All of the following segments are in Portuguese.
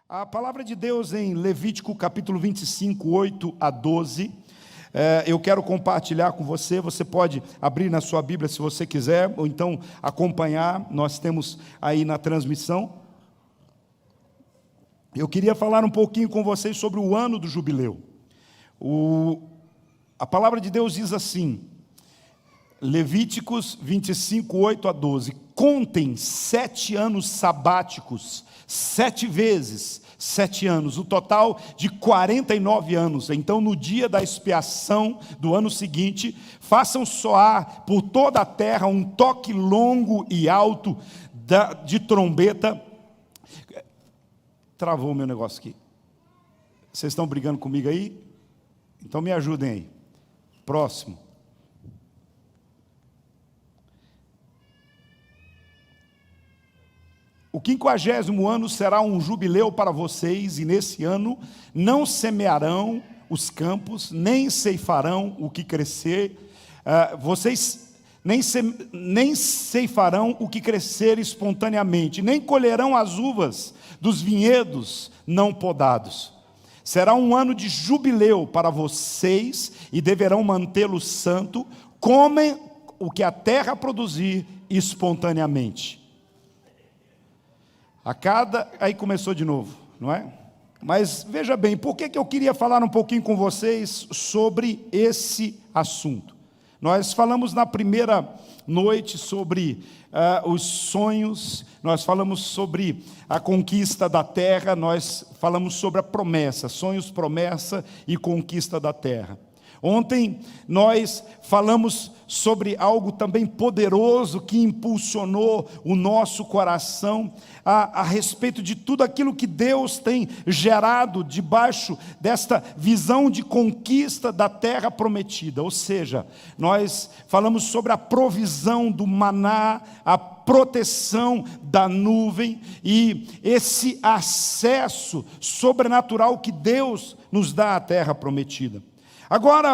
A palavra de Deus em Levítico capítulo 25, 8 a 12, eu quero compartilhar com você. Você pode abrir na sua Bíblia se você quiser, ou então acompanhar, nós temos aí na transmissão. Eu queria falar um pouquinho com vocês sobre o ano do jubileu. A palavra de Deus diz assim, Levíticos 25, 8 a 12, contem 7 anos sabáticos, 7 vezes 7 anos, o total de 49 anos. Então, no dia da expiação do ano seguinte, façam soar por toda a terra um toque longo e alto de trombeta. Travou o meu negócio aqui. Vocês estão brigando comigo aí? Então me ajudem aí. Próximo. O 50º ano será um jubileu para vocês, e nesse ano não semearão os campos, nem ceifarão o que crescer, vocês nem ceifarão o que crescer espontaneamente, nem colherão as uvas dos vinhedos não podados. Será um ano de jubileu para vocês, e deverão mantê-lo santo. Comem o que a terra produzir espontaneamente. Aí começou de novo, não é? Mas veja bem, por que eu queria falar um pouquinho com vocês sobre esse assunto? Nós falamos na primeira noite sobre os sonhos, nós falamos sobre a conquista da terra, nós falamos sobre a promessa, sonhos, promessa e conquista da terra. Ontem nós falamos sobre algo também poderoso que impulsionou o nosso coração a respeito de tudo aquilo que Deus tem gerado debaixo desta visão de conquista da terra prometida. Ou seja, nós falamos sobre a provisão do maná, a proteção da nuvem e esse acesso sobrenatural que Deus nos dá à terra prometida. Agora,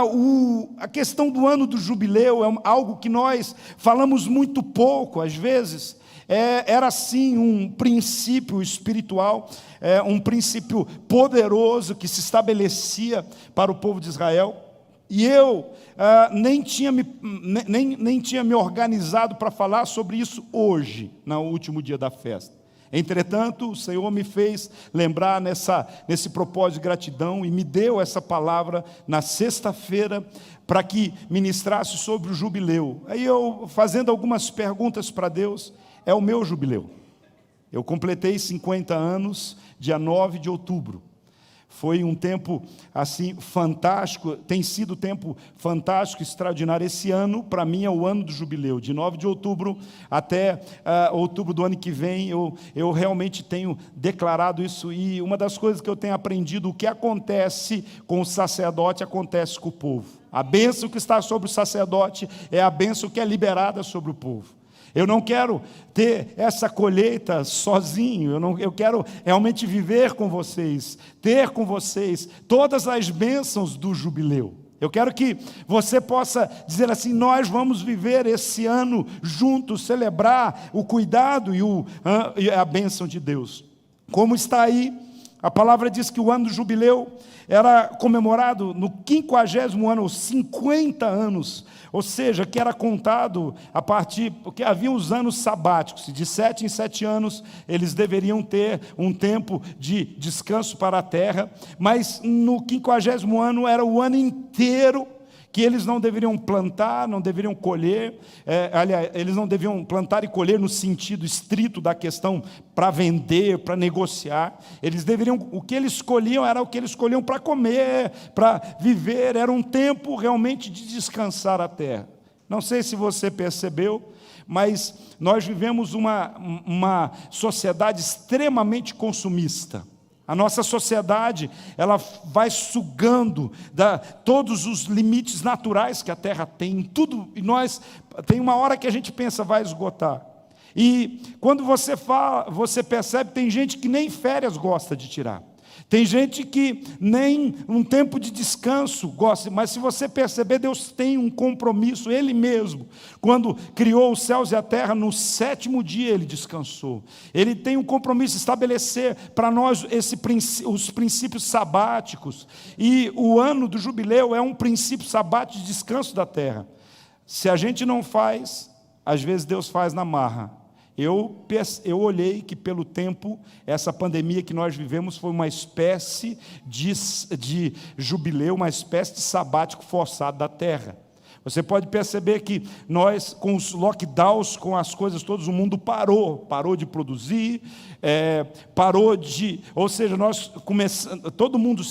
a questão do ano do jubileu é algo que nós falamos muito pouco, às vezes. Era sim um princípio espiritual, um princípio poderoso que se estabelecia para o povo de Israel. E eu nem tinha me organizado para falar sobre isso hoje, no último dia da festa. Entretanto, o Senhor me fez lembrar nesse propósito de gratidão e me deu essa palavra na sexta-feira para que ministrasse sobre o jubileu. Aí eu, fazendo algumas perguntas para Deus, é o meu jubileu. Eu completei 50 anos, dia 9 de outubro. Foi um tempo assim fantástico, tem sido um tempo fantástico, extraordinário. Esse ano, para mim, é o ano do jubileu. De 9 de outubro até outubro do ano que vem, eu realmente tenho declarado isso. E uma das coisas que eu tenho aprendido, o que acontece com o sacerdote, acontece com o povo. A bênção que está sobre o sacerdote é a bênção que é liberada sobre o povo. Eu não quero ter essa colheita sozinho, eu quero realmente viver com vocês, ter com vocês todas as bênçãos do jubileu. Eu quero que você possa dizer assim, nós vamos viver esse ano juntos, celebrar o cuidado e a bênção de Deus. Como está aí, a palavra diz que o ano do jubileu era comemorado no 50º ano, 50 anos, ou seja, que era contado a partir, porque havia os anos sabáticos, de 7 em 7 anos eles deveriam ter um tempo de descanso para a terra, mas no 50º ano era o ano inteiro que eles não deveriam plantar, não deveriam colher, aliás, eles não deveriam plantar e colher no sentido estrito da questão para vender, para negociar. Eles deveriam, o que eles escolhiam era o que eles escolhiam para comer, para viver, era um tempo realmente de descansar a terra. Não sei se você percebeu, mas nós vivemos uma sociedade extremamente consumista. A nossa sociedade, ela vai sugando todos os limites naturais que a terra tem, tudo, e tem uma hora que a gente pensa, vai esgotar. E quando você percebe, tem gente que nem férias gosta de tirar. Tem gente que nem um tempo de descanso gosta, mas se você perceber, Deus tem um compromisso, Ele mesmo, quando criou os céus e a terra, no 7º dia Ele descansou. Ele tem um compromisso de estabelecer para nós os princípios sabáticos, e o ano do jubileu é um princípio sabático de descanso da terra. Se a gente não faz, às vezes Deus faz na marra. Eu olhei que pelo tempo, essa pandemia que nós vivemos foi uma espécie de jubileu, uma espécie de sabático forçado da terra. Você pode perceber que nós, com os lockdowns, com as coisas todas, o mundo parou de produzir, ou seja, todo mundo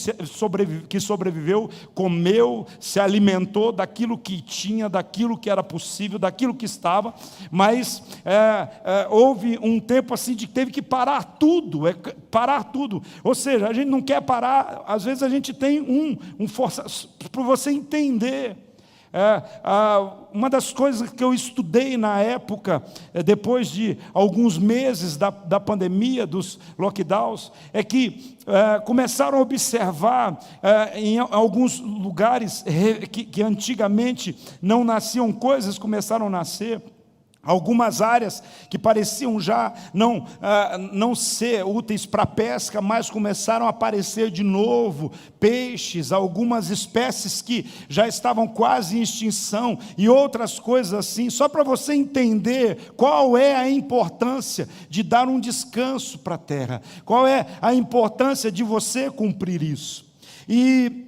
que sobreviveu, comeu, se alimentou daquilo que tinha, daquilo que era possível, daquilo que estava, mas houve um tempo assim de que teve que parar tudo, ou seja, a gente não quer parar, às vezes a gente tem um força, para você entender. Uma das coisas que eu estudei na época, depois de alguns meses da pandemia, dos lockdowns, é que começaram a observar em alguns lugares que antigamente não nasciam coisas, começaram a nascer. Algumas áreas que pareciam já não ser úteis para pesca, mas começaram a aparecer de novo peixes, algumas espécies que já estavam quase em extinção e outras coisas assim, só para você entender qual é a importância de dar um descanso para a terra, qual é a importância de você cumprir isso. E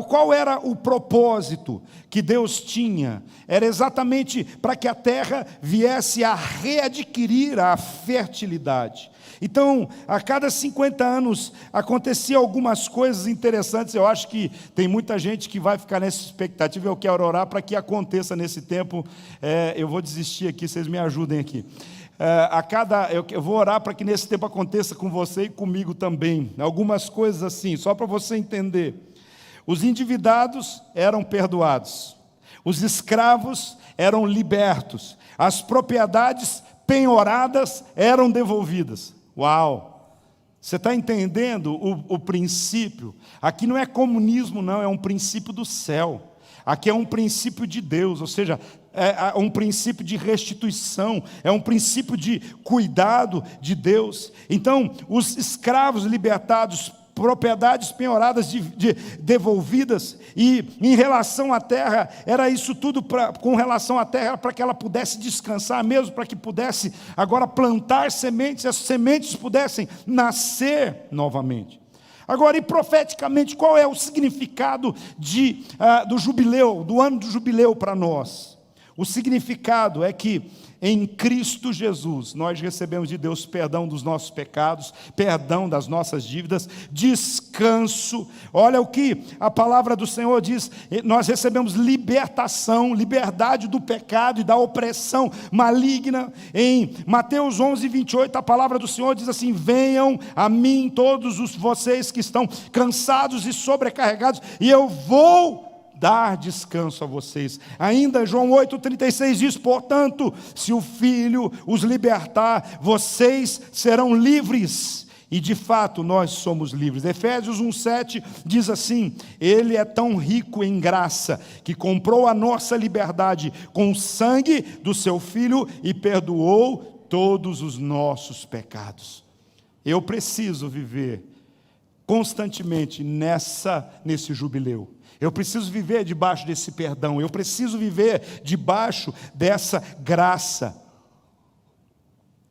qual era o propósito que Deus tinha? Era exatamente para que a terra viesse a readquirir a fertilidade. Então, a cada 50 anos, acontecia algumas coisas interessantes. Eu acho que tem muita gente que vai ficar nessa expectativa. Eu quero orar para que aconteça nesse tempo. Eu vou desistir aqui, vocês me ajudem aqui. Eu vou orar para que nesse tempo aconteça com você e comigo também. Algumas coisas assim, só para você entender. Os endividados eram perdoados, os escravos eram libertos, as propriedades penhoradas eram devolvidas. Uau! Você está entendendo o princípio? Aqui não é comunismo, não, é um princípio do céu. Aqui é um princípio de Deus, ou seja, é um princípio de restituição, é um princípio de cuidado de Deus. Então, os escravos libertados, propriedades penhoradas devolvidas, e em relação à terra, era isso tudo com relação à terra, para que ela pudesse descansar mesmo, para que pudesse agora plantar sementes, e as sementes pudessem nascer novamente. Agora, e profeticamente, qual é o significado do jubileu, do ano do jubileu para nós? O significado é que em Cristo Jesus, nós recebemos de Deus perdão dos nossos pecados, perdão das nossas dívidas, descanso. Olha o que a palavra do Senhor diz, nós recebemos libertação, liberdade do pecado e da opressão maligna. Em Mateus 11:28, a palavra do Senhor diz assim: venham a mim todos vocês que estão cansados e sobrecarregados, e eu vou dar descanso a vocês. Ainda João 8,36 diz: portanto, se o Filho os libertar, vocês serão livres. E de fato nós somos livres. Efésios 1,7 diz assim: Ele é tão rico em graça, que comprou a nossa liberdade com o sangue do seu Filho e perdoou todos os nossos pecados. Eu preciso viver constantemente nesse jubileu. Eu preciso viver debaixo desse perdão, eu preciso viver debaixo dessa graça.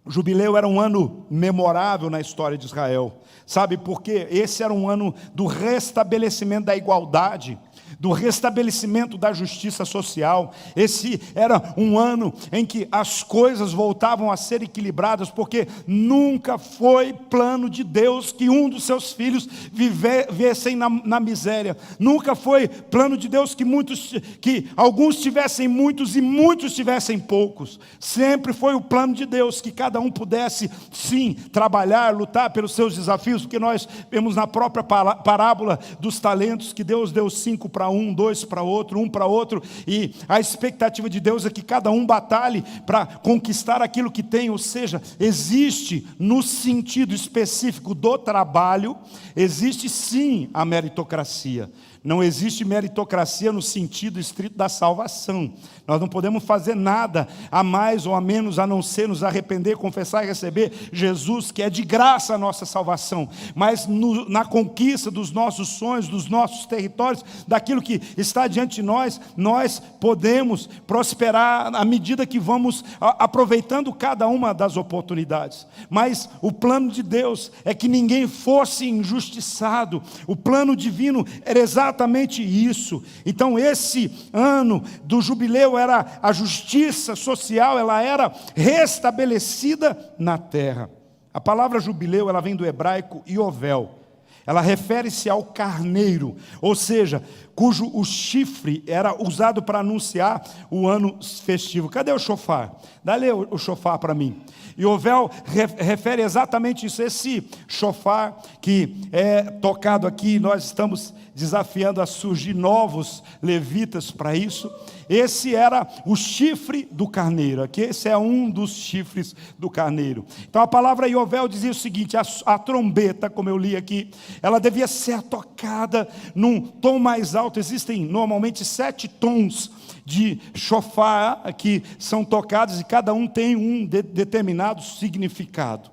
O jubileu era um ano memorável na história de Israel. Sabe por quê? Esse era um ano do restabelecimento da igualdade, do restabelecimento da justiça social. Esse era um ano em que as coisas voltavam a ser equilibradas, porque nunca foi plano de Deus que um dos seus filhos vivessem na miséria. Nunca foi plano de Deus que alguns tivessem muitos e muitos tivessem poucos. Sempre foi o plano de Deus que cada um pudesse, sim, trabalhar, lutar pelos seus desafios, porque nós vemos na própria parábola dos talentos que Deus deu 5 para um, dois para outro, um para outro, e a expectativa de Deus é que cada um batalhe para conquistar aquilo que tem, ou seja, existe no sentido específico do trabalho, existe sim a meritocracia. Não existe meritocracia no sentido estrito da salvação. Nós não podemos fazer nada a mais ou a menos a não ser nos arrepender, confessar e receber Jesus, que é de graça a nossa salvação. Mas na conquista dos nossos sonhos, dos nossos territórios, daquilo que está diante de nós, nós podemos prosperar à medida que vamos aproveitando cada uma das oportunidades. Mas o plano de Deus é que ninguém fosse injustiçado. O plano divino era exatamente isso. Então esse ano do jubileu era a justiça social, ela era restabelecida na terra. A palavra jubileu, ela vem do hebraico iovel. Ela refere-se ao carneiro, ou seja, cujo o chifre era usado para anunciar o ano festivo. Cadê o shofar? Dá-lhe o shofar para mim. Iovel refere exatamente isso, esse shofar que é tocado aqui, nós estamos desafiando a surgir novos levitas para isso. Esse era o chifre do carneiro, aqui esse é um dos chifres do carneiro. Então a palavra Iovel dizia o seguinte, a trombeta, como eu li aqui, ela devia ser tocada num tom mais alto. Existem normalmente 7 tons de shofar que são tocados e cada um tem um determinado significado.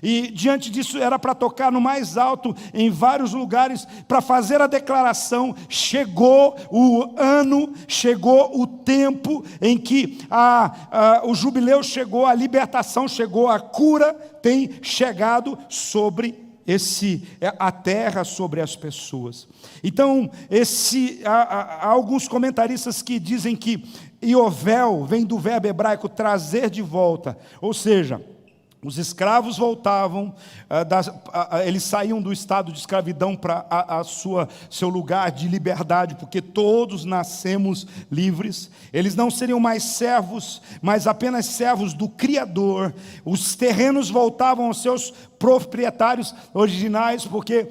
E diante disso era para tocar no mais alto, em vários lugares, para fazer a declaração: chegou o ano, chegou o tempo em que o jubileu chegou, a libertação chegou, a cura tem chegado sobre a terra, sobre as pessoas. Então, há alguns comentaristas que dizem que Iovel vem do verbo hebraico trazer de volta, ou seja, os escravos voltavam, eles saíam do estado de escravidão para seu lugar de liberdade, porque todos nascemos livres. Eles não seriam mais servos, mas apenas servos do Criador. Os terrenos voltavam aos seus proprietários originais, porque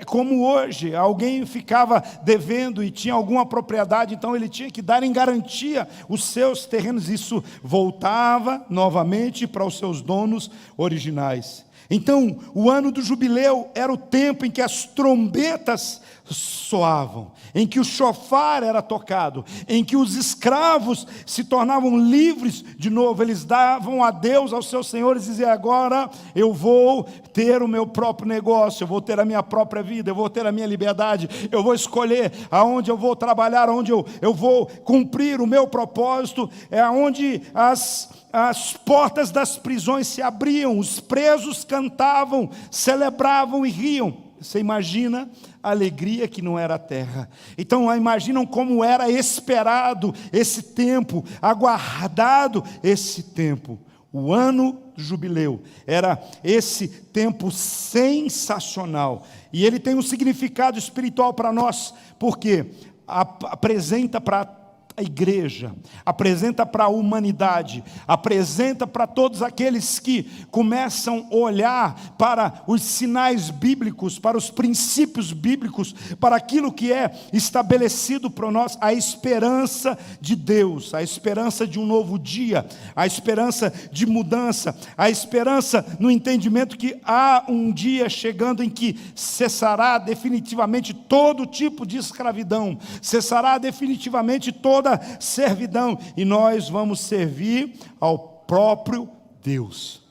como hoje, alguém ficava devendo e tinha alguma propriedade, então ele tinha que dar em garantia os seus terrenos. Isso voltava novamente para os seus donos originais. Então, o ano do jubileu era o tempo em que as trombetas soavam, em que o shofar era tocado, em que os escravos se tornavam livres de novo. Eles davam adeus aos seus senhores e diziam: agora eu vou ter o meu próprio negócio, eu vou ter a minha própria vida, eu vou ter a minha liberdade, eu vou escolher aonde eu vou trabalhar, aonde eu vou cumprir o meu propósito. É onde as portas das prisões se abriam, os presos cantavam, celebravam e riam. Você imagina a alegria que não era a terra. Então imaginam como era esperado esse tempo, aguardado esse tempo. O ano do jubileu era esse tempo sensacional. E ele tem um significado espiritual para nós, porque apresenta para a igreja, apresenta para a humanidade, apresenta para todos aqueles que começam a olhar para os sinais bíblicos, para os princípios bíblicos, para aquilo que é estabelecido para nós, a esperança de Deus, a esperança de um novo dia, a esperança de mudança, a esperança no entendimento que há um dia chegando em que cessará definitivamente todo tipo de escravidão, cessará definitivamente toda servidão, e nós vamos servir ao próprio Deus.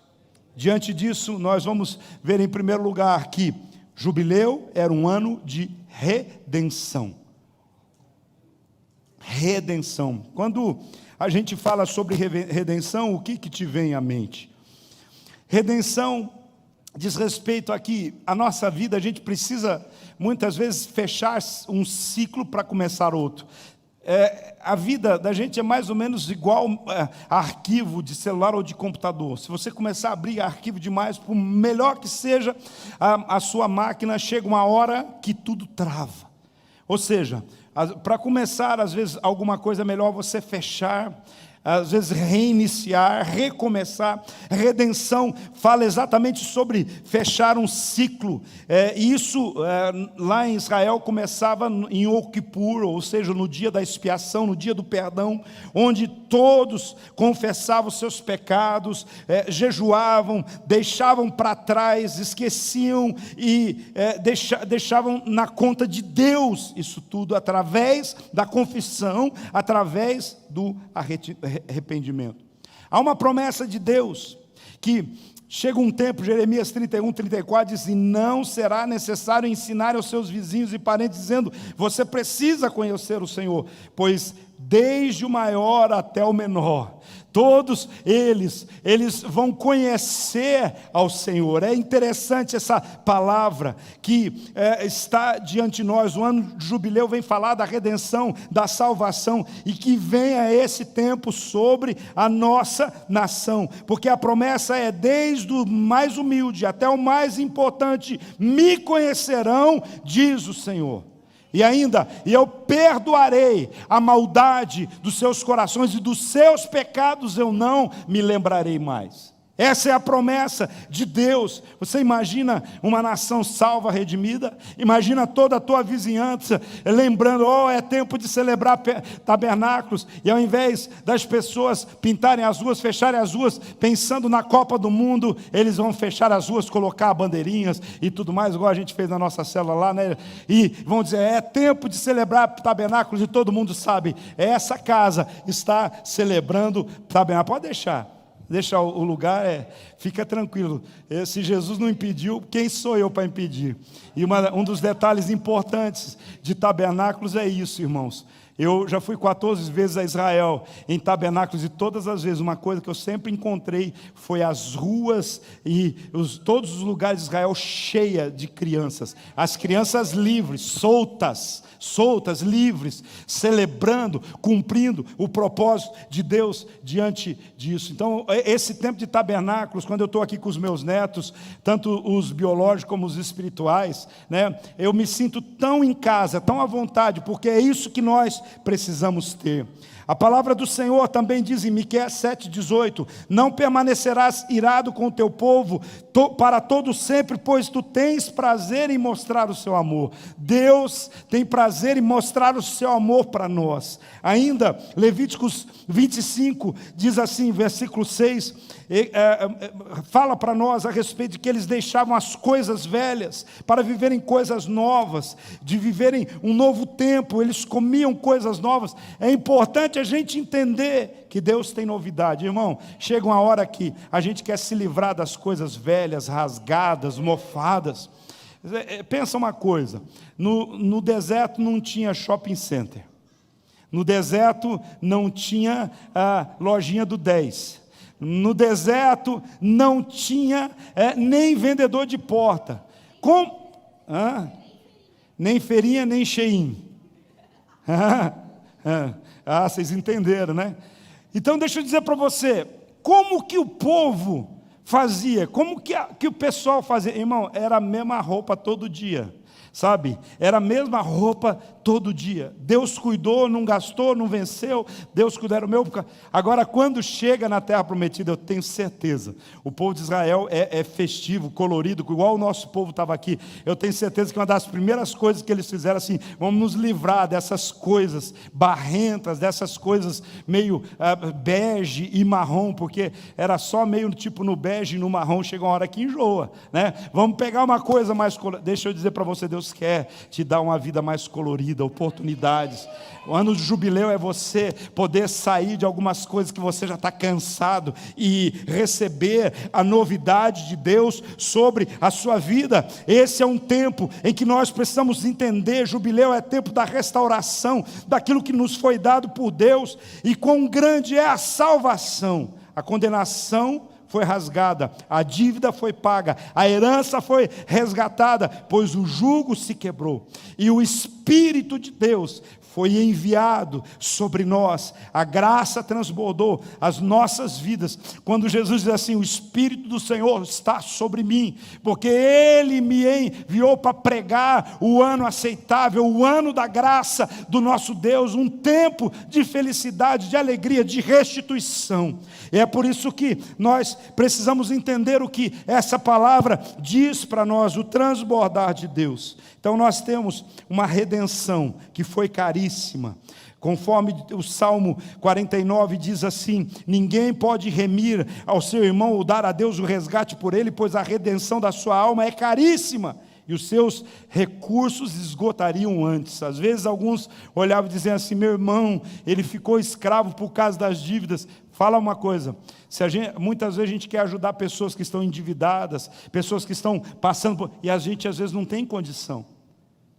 Diante disso, nós vamos ver em primeiro lugar que jubileu era um ano de redenção. Redenção. Quando a gente fala sobre redenção, o que te vem à mente? Redenção diz respeito aqui à nossa vida. A gente precisa muitas vezes fechar um ciclo para começar outro. A vida da gente é mais ou menos igual a arquivo de celular ou de computador. Se você começar a abrir arquivo demais, por melhor que seja a sua máquina, chega uma hora que tudo trava. Ou seja, para começar, às vezes, alguma coisa é melhor você fechar às vezes reiniciar, recomeçar. Redenção fala exatamente sobre fechar um ciclo. Isso lá em Israel começava em Yom Kippur, ou seja, no dia da expiação, no dia do perdão, onde todos confessavam os seus pecados, jejuavam, deixavam para trás, esqueciam e deixavam na conta de Deus isso tudo, através da confissão, através do arrependimento. Há uma promessa de Deus, que chega um tempo, Jeremias 31, 34, diz assim: não será necessário ensinar aos seus vizinhos e parentes, dizendo, você precisa conhecer o Senhor, pois desde o maior até o menor, todos eles vão conhecer ao Senhor. É interessante essa palavra que está diante de nós. O ano de jubileu vem falar da redenção, da salvação, e que venha esse tempo sobre a nossa nação, porque a promessa é: desde o mais humilde até o mais importante me conhecerão, diz o Senhor. E ainda, e eu perdoarei a maldade dos seus corações, e dos seus pecados eu não me lembrarei mais. Essa é a promessa de Deus. Você imagina uma nação salva, redimida? Imagina toda a tua vizinhança lembrando: é tempo de celebrar tabernáculos, e ao invés das pessoas pintarem as ruas, fecharem as ruas, pensando na Copa do Mundo, eles vão fechar as ruas, colocar bandeirinhas e tudo mais, igual a gente fez na nossa célula lá, né? E vão dizer: é tempo de celebrar tabernáculos, e todo mundo sabe, essa casa está celebrando tabernáculos. Pode deixar o lugar, fica tranquilo. Se Jesus não impediu, quem sou eu para impedir? E um dos detalhes importantes de tabernáculos é isso, irmãos. Eu já fui 14 vezes a Israel em tabernáculos, e todas as vezes uma coisa que eu sempre encontrei foi as ruas e todos os lugares de Israel cheia de crianças. As crianças livres, soltas, livres, celebrando, cumprindo o propósito de Deus diante disso. Então, esse tempo de tabernáculos, quando eu estou aqui com os meus netos, tanto os biológicos como os espirituais, né, eu me sinto tão em casa, tão à vontade, porque é isso que nós precisamos ter. A palavra do Senhor também diz em Miqueias 7,18: não permanecerás irado com o teu povo para todo sempre, pois tu tens prazer em mostrar o seu amor. Deus tem prazer em mostrar o seu amor para nós. Ainda, Levíticos 25 diz assim, versículo 6, fala para nós a respeito de que eles deixavam as coisas velhas para viverem coisas novas, de viverem um novo tempo. Eles comiam coisas novas. É importante a gente entender que Deus tem novidade. Irmão, chega uma hora que a gente quer se livrar das coisas velhas, rasgadas, mofadas. Pensa uma coisa: no deserto não tinha shopping center, no deserto não tinha a lojinha do 10, no deserto não tinha nem vendedor de porta, nem feirinha, nem cheinho. Vocês entenderam, né? Então deixa eu dizer para você, como que o povo fazia, como que o pessoal fazia? Irmão, era a mesma roupa todo dia, sabe? Era a mesma roupa todo dia. Deus cuidou, não gastou, não venceu. Deus cuidou, era o meu. Agora, quando chega na terra prometida, eu tenho certeza, o povo de Israel é festivo, colorido, igual o nosso povo estava aqui. Eu tenho certeza que uma das primeiras coisas que eles fizeram assim: vamos nos livrar dessas coisas barrentas, dessas coisas meio bege e marrom, porque era só meio tipo no bege e no marrom. Chega uma hora que enjoa, né? Vamos pegar uma coisa mais colorida. Deixa eu dizer para você, Deus quer te dar uma vida mais colorida, oportunidades. O ano de jubileu é você poder sair de algumas coisas que você já está cansado e receber a novidade de Deus sobre a sua vida. Esse é um tempo em que nós precisamos entender: jubileu é tempo da restauração daquilo que nos foi dado por Deus, e quão grande é a salvação. A condenação foi rasgada, a dívida foi paga, a herança foi resgatada, pois o jugo se quebrou, e o Espírito de Deus foi enviado sobre nós. A graça transbordou as nossas vidas, quando Jesus diz assim: o Espírito do Senhor está sobre mim, porque Ele me vem, enviou para pregar o ano aceitável, o ano da graça do nosso Deus, um tempo de felicidade, de alegria, de restituição. E é por isso que nós precisamos entender o que essa palavra diz para nós, o transbordar de Deus. Então nós temos uma redenção que foi caríssima. Conforme o Salmo 49 diz assim: ninguém pode remir ao seu irmão ou dar a Deus o resgate por ele, pois a redenção da sua alma é caríssima, e os seus recursos esgotariam antes. Às vezes alguns olhavam e diziam assim: meu irmão, ele ficou escravo por causa das dívidas. Fala uma coisa, muitas vezes a gente quer ajudar pessoas que estão endividadas, pessoas que estão passando por, e a gente às vezes não tem condição.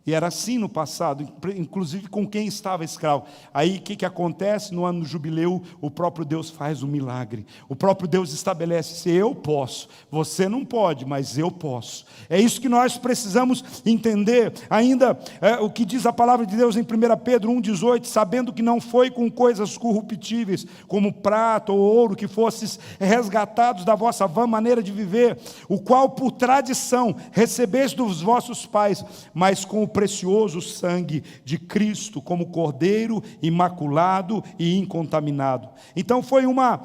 E era assim no passado, inclusive com quem estava escravo. Aí o que acontece? No ano do jubileu, o próprio Deus faz um milagre. O próprio Deus estabelece: se eu posso, você não pode, mas eu posso. É isso que nós precisamos entender. Ainda o que diz a palavra de Deus em 1 Pedro 1,18: sabendo que não foi com coisas corruptíveis, como prata ou ouro, que fostes resgatados da vossa vã maneira de viver, o qual por tradição recebeste dos vossos pais, mas com o precioso sangue de Cristo, como cordeiro imaculado e incontaminado. Então foi uma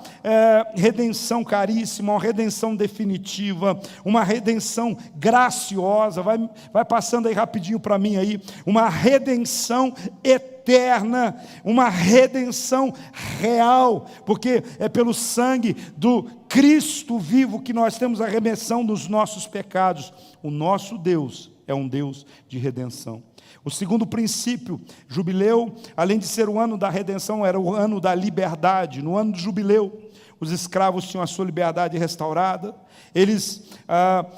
redenção caríssima, uma redenção definitiva, uma redenção graciosa. Vai passando aí rapidinho para mim aí, uma redenção eterna, uma redenção real, porque é pelo sangue do Cristo vivo que nós temos a remissão dos nossos pecados. O nosso Deus é um Deus de redenção. O segundo princípio, jubileu, além de ser o ano da redenção, era o ano da liberdade. No ano do jubileu, os escravos tinham a sua liberdade restaurada. Eles,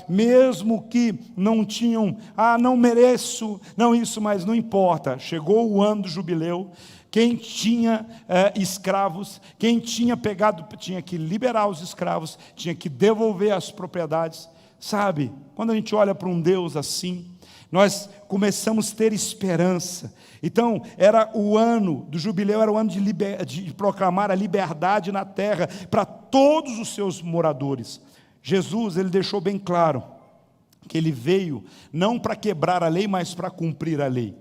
mesmo que não tinham, não mereço, não isso, mas não importa. Chegou o ano do jubileu. Quem tinha escravos, quem tinha pegado, tinha que liberar os escravos, tinha que devolver as propriedades. Sabe, quando a gente olha para um Deus assim, nós começamos a ter esperança. Então, era o ano do jubileu, era o ano de proclamar a liberdade na terra para todos os seus moradores. Jesus, ele deixou bem claro que ele veio não para quebrar a lei, mas para cumprir a lei.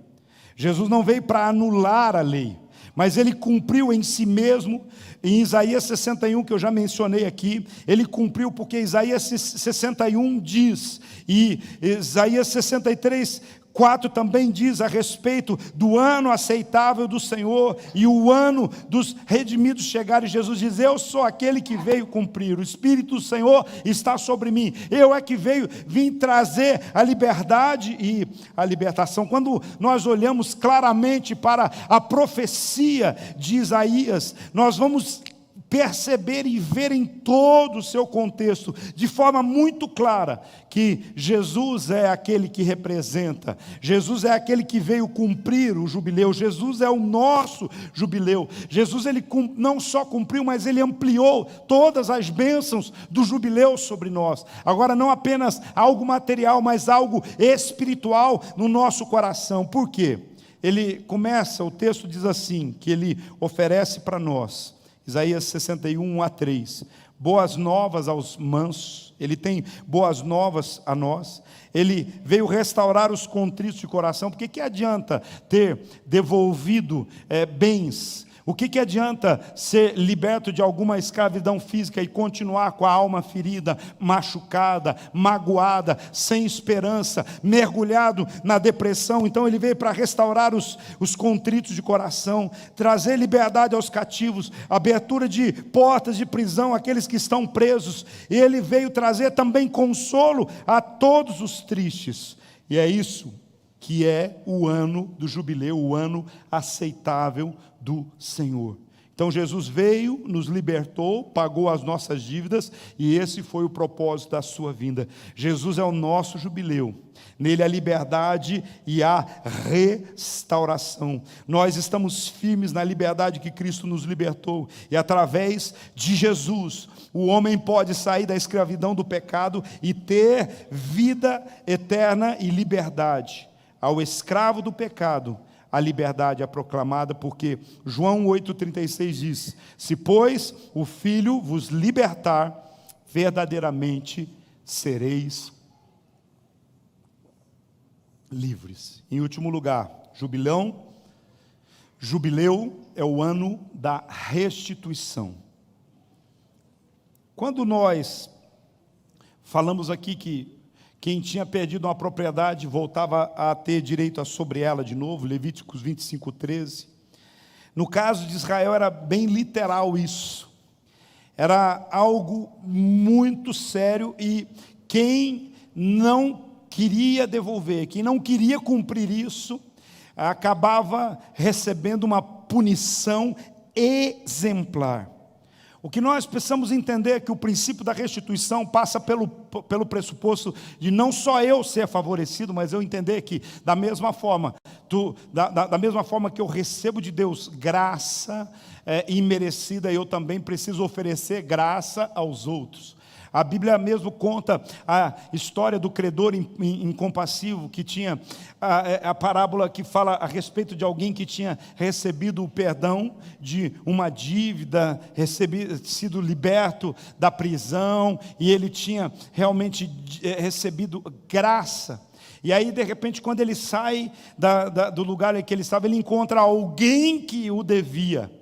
Jesus não veio para anular a lei, mas ele cumpriu em si mesmo. Em Isaías 61, que eu já mencionei aqui, ele cumpriu porque Isaías 61 diz, e Isaías 63, 4 também diz a respeito do ano aceitável do Senhor e o ano dos redimidos chegar. E Jesus diz: eu sou aquele que veio cumprir, o Espírito do Senhor está sobre mim, eu é que vim trazer a liberdade e a libertação. Quando nós olhamos claramente para a profecia de Isaías, nós vamos perceber e ver em todo o seu contexto, de forma muito clara, que Jesus é aquele que representa, Jesus é aquele que veio cumprir o jubileu, Jesus é o nosso jubileu. Jesus, ele não só cumpriu, mas ele ampliou todas as bênçãos do jubileu sobre nós. Agora, não apenas algo material, mas algo espiritual no nosso coração. Por quê? Ele começa, o texto diz assim, que ele oferece para nós, Isaías 61, 1-3, boas novas aos mansos. Ele tem boas novas a nós. Ele veio restaurar os contritos de coração. Porque que adianta ter devolvido bens? O que adianta ser liberto de alguma escravidão física e continuar com a alma ferida, machucada, magoada, sem esperança, mergulhado na depressão? Então ele veio para restaurar os contritos de coração, trazer liberdade aos cativos, abertura de portas de prisão àqueles que estão presos. E ele veio trazer também consolo a todos os tristes. E é isso que é o ano do jubileu, o ano aceitável do Senhor. Então Jesus veio, nos libertou, pagou as nossas dívidas, e esse foi o propósito da sua vinda. Jesus é o nosso jubileu. Nele a liberdade e a restauração. Nós estamos firmes na liberdade que Cristo nos libertou, e através de Jesus, o homem pode sair da escravidão do pecado e ter vida eterna e liberdade. Ao escravo do pecado, a liberdade é proclamada, porque João 8,36 diz: se pois o Filho vos libertar, verdadeiramente sereis livres. Em último lugar, jubileu é o ano da restituição. Quando nós falamos aqui que quem tinha perdido uma propriedade voltava a ter direito sobre ela de novo, Levíticos 25:13. No caso de Israel era bem literal isso. Era algo muito sério e quem não queria devolver, quem não queria cumprir isso, acabava recebendo uma punição exemplar. O que nós precisamos entender é que o princípio da restituição passa pelo pressuposto de não só eu ser favorecido, mas eu entender que da mesma forma que eu recebo de Deus graça imerecida, eu também preciso oferecer graça aos outros. A Bíblia mesmo conta a história do credor incompassivo, que tinha a parábola que fala a respeito de alguém que tinha recebido o perdão de uma dívida, sido liberto da prisão, e ele tinha realmente recebido graça. E aí, de repente, quando ele sai do lugar em que ele estava, ele encontra alguém que o devia.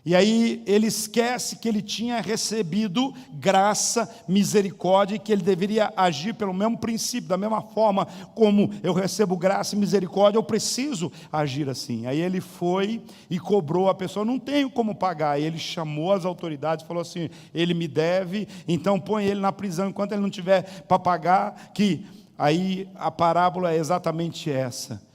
E aí ele esquece que ele tinha recebido graça, misericórdia, e que ele deveria agir pelo mesmo princípio, da mesma forma como eu recebo graça e misericórdia, eu preciso agir assim. Aí ele foi e cobrou a pessoa, não tenho como pagar. E ele chamou as autoridades e falou assim, ele me deve, então põe ele na prisão enquanto ele não tiver para pagar. Aí a parábola é exatamente essa.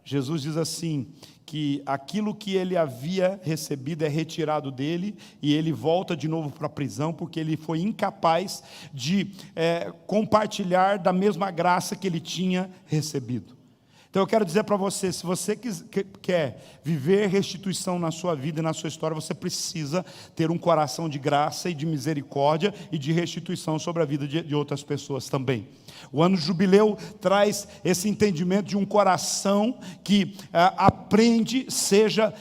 Jesus diz assim, que aquilo que ele havia recebido é retirado dele e ele volta de novo para a prisão porque ele foi incapaz de compartilhar da mesma graça que ele tinha recebido. Então eu quero dizer para você, se você quer viver restituição na sua vida e na sua história, você precisa ter um coração de graça e de misericórdia e de restituição sobre a vida de outras pessoas também. O ano jubileu traz esse entendimento de um coração que aprende, seja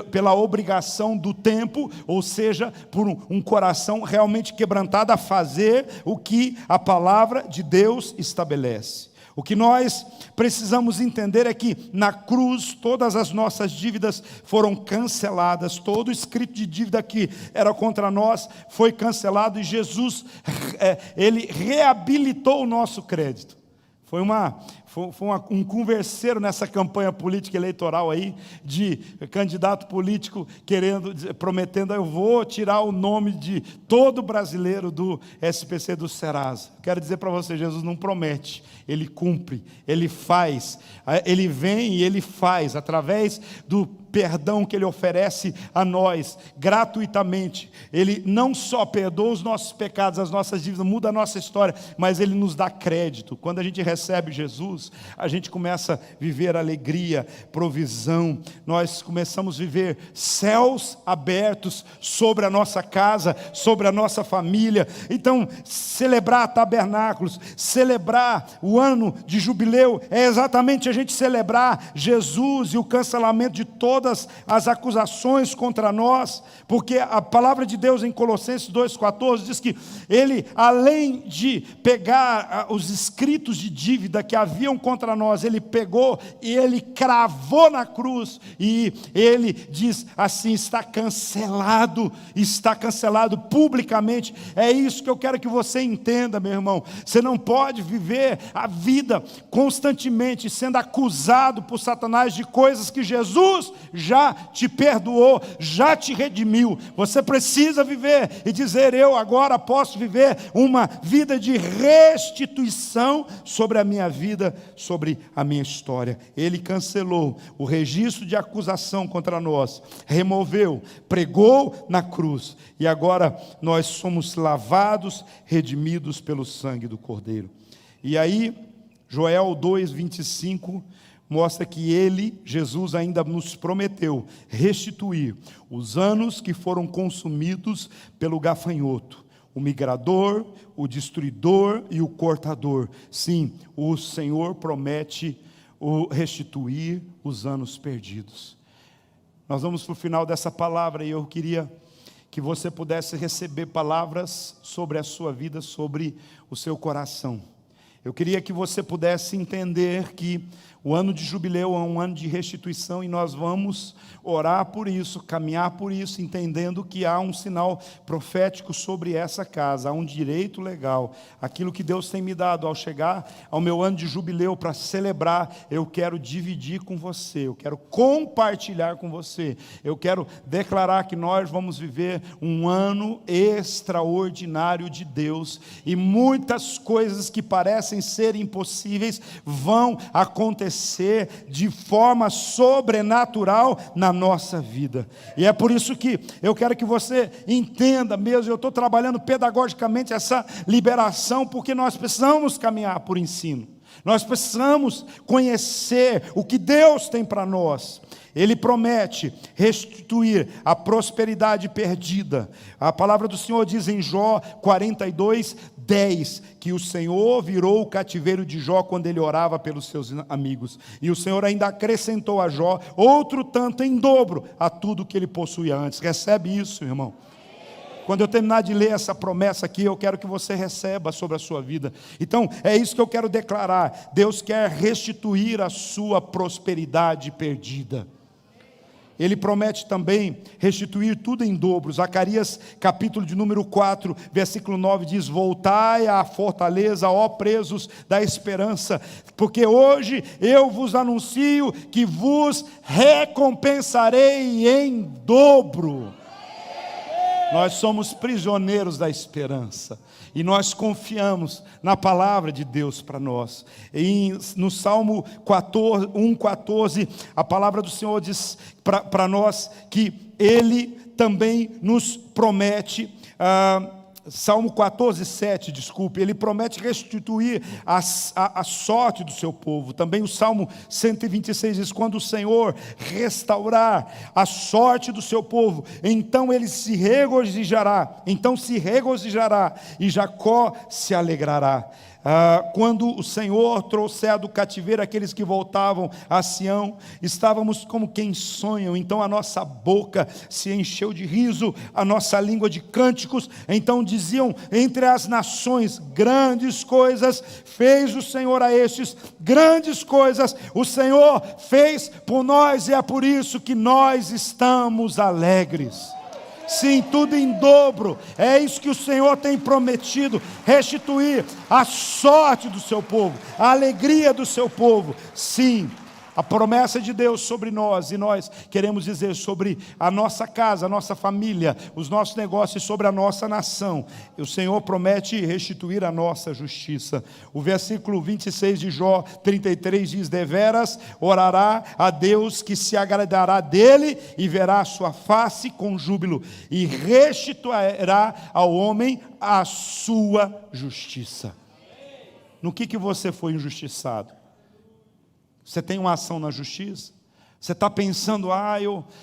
pela obrigação do tempo, ou seja, por um coração realmente quebrantado a fazer o que a palavra de Deus estabelece. O que nós precisamos entender é que na cruz todas as nossas dívidas foram canceladas, todo escrito de dívida que era contra nós foi cancelado e Jesus, ele reabilitou o nosso crédito. Foi um converseiro nessa campanha política eleitoral aí, de candidato político prometendo, eu vou tirar o nome de todo brasileiro do SPC do Serasa. Quero dizer para você, Jesus não promete, ele cumpre, ele faz, ele vem e ele faz, através do perdão que ele oferece a nós, gratuitamente. Ele não só perdoa os nossos pecados, as nossas dívidas, muda a nossa história, mas ele nos dá crédito. Quando a gente recebe Jesus, a gente começa a viver alegria, provisão, nós começamos a viver céus abertos sobre a nossa casa, sobre a nossa família. Então, celebrar tabernáculos, celebrar o ano de jubileu, é exatamente a gente celebrar Jesus e o cancelamento de todas as acusações contra nós, porque a palavra de Deus em Colossenses 2,14 diz que ele, além de pegar os escritos de dívida que haviam contra nós, ele pegou e ele cravou na cruz, e ele diz assim, está cancelado publicamente. É isso que eu quero que você entenda, meu irmão. Você não pode viver a vida constantemente sendo acusado por Satanás de coisas que Jesus já te perdoou, já te redimiu. Você precisa viver e dizer, eu agora posso viver uma vida de restituição sobre a minha vida, sobre a minha história. Ele cancelou o registro de acusação contra nós, removeu, pregou na cruz, e agora nós somos lavados, redimidos pelo sangue do Cordeiro. E aí, Joel 2:25 mostra que ele, Jesus, ainda nos prometeu restituir os anos que foram consumidos pelo gafanhoto, o migrador, o destruidor e o cortador. Sim, o Senhor promete restituir os anos perdidos. Nós vamos para o final dessa palavra e eu queria que você pudesse receber palavras sobre a sua vida, sobre o seu coração. Eu queria que você pudesse entender que o ano de jubileu é um ano de restituição e nós vamos orar por isso, caminhar por isso, entendendo que há um sinal profético sobre essa casa, há um direito legal. Aquilo que Deus tem me dado ao chegar ao meu ano de jubileu para celebrar, eu quero dividir com você, eu quero compartilhar com você, eu quero declarar que nós vamos viver um ano extraordinário de Deus e muitas coisas que parecem ser impossíveis vão acontecer de forma sobrenatural na nossa vida. E é por isso que eu quero que você entenda mesmo, eu estou trabalhando pedagogicamente essa liberação, porque nós precisamos caminhar por ensino. Nós precisamos conhecer o que Deus tem para nós. Ele promete restituir a prosperidade perdida. A palavra do Senhor diz em Jó 42:10, que o Senhor virou o cativeiro de Jó quando ele orava pelos seus amigos. E o Senhor ainda acrescentou a Jó outro tanto em dobro a tudo que ele possuía antes. Recebe isso, irmão. Quando eu terminar de ler essa promessa aqui, eu quero que você receba sobre a sua vida. Então, é isso que eu quero declarar. Deus quer restituir a sua prosperidade perdida. Ele promete também restituir tudo em dobro. Zacarias, capítulo de número 4, versículo 9, diz: voltai à fortaleza, ó presos da esperança, porque hoje eu vos anuncio que vos recompensarei em dobro. Nós somos prisioneiros da esperança e nós confiamos na palavra de Deus para nós. No Salmo 1:14, a palavra do Senhor diz para nós que Ele também nos promete, Salmo 14:7, desculpe, ele promete restituir a sorte do seu povo. Também o Salmo 126 diz: quando o Senhor restaurar a sorte do seu povo, então ele se regozijará, e Jacó se alegrará. Quando o Senhor trouxer do cativeiro aqueles que voltavam a Sião, estávamos como quem sonham, então a nossa boca se encheu de riso, a nossa língua de cânticos. Então diziam entre as nações: grandes coisas fez o Senhor a estes, grandes coisas o Senhor fez por nós, e é por isso que nós estamos alegres. Sim, tudo em dobro. É isso que o Senhor tem prometido: restituir a sorte do seu povo, a alegria do seu povo. Sim, a promessa de Deus sobre nós, e nós queremos dizer sobre a nossa casa, a nossa família, os nossos negócios, sobre a nossa nação. O Senhor promete restituir a nossa justiça. O versículo 26 de Jó 33 diz: deveras orará a Deus, que se agradará dele e verá a sua face com júbilo, e restituirá ao homem a sua justiça. No que você foi injustiçado? Você tem uma ação na justiça? Você está pensando: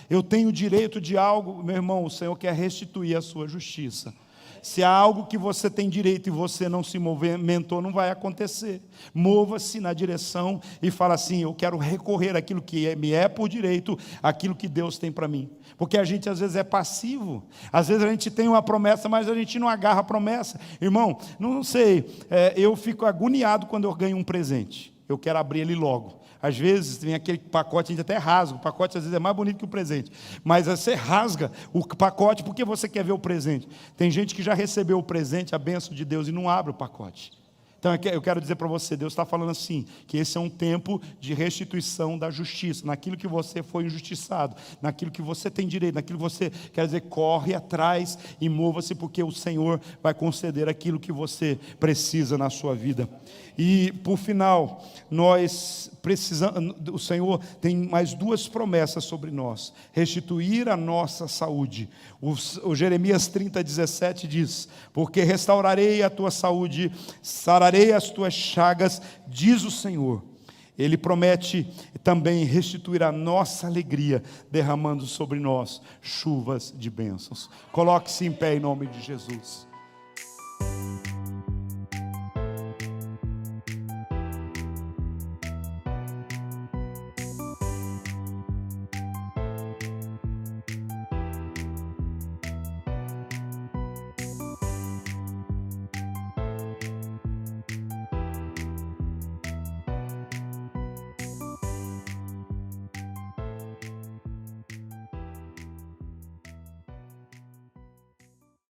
eu tenho direito de algo? Meu irmão, o Senhor quer restituir a sua justiça. Se há algo que você tem direito e você não se movimentou, não vai acontecer. Mova-se na direção e fala assim: eu quero recorrer àquilo que me é por direito, àquilo que Deus tem para mim. Porque a gente às vezes é passivo, às vezes a gente tem uma promessa, mas a gente não agarra a promessa. Irmão, não sei, eu fico agoniado quando eu ganho um presente. Eu quero abrir ele logo. Às vezes tem aquele pacote, a gente até rasga, o pacote às vezes é mais bonito que o presente, mas você rasga o pacote porque você quer ver o presente. Tem gente que já recebeu o presente, a bênção de Deus, e não abre o pacote. Então eu quero dizer para você, Deus está falando assim, que esse é um tempo de restituição da justiça, naquilo que você foi injustiçado, naquilo que você tem direito, naquilo que você, quer dizer, corre atrás e mova-se, porque o Senhor vai conceder aquilo que você precisa na sua vida. E por final, nós precisamos, o Senhor tem mais duas promessas sobre nós: restituir a nossa saúde. O Jeremias 30:17 diz: porque restaurarei a tua saúde, sararei as tuas chagas, diz o Senhor. Ele promete também restituir a nossa alegria, derramando sobre nós chuvas de bênçãos. Coloque-se em pé em nome de Jesus.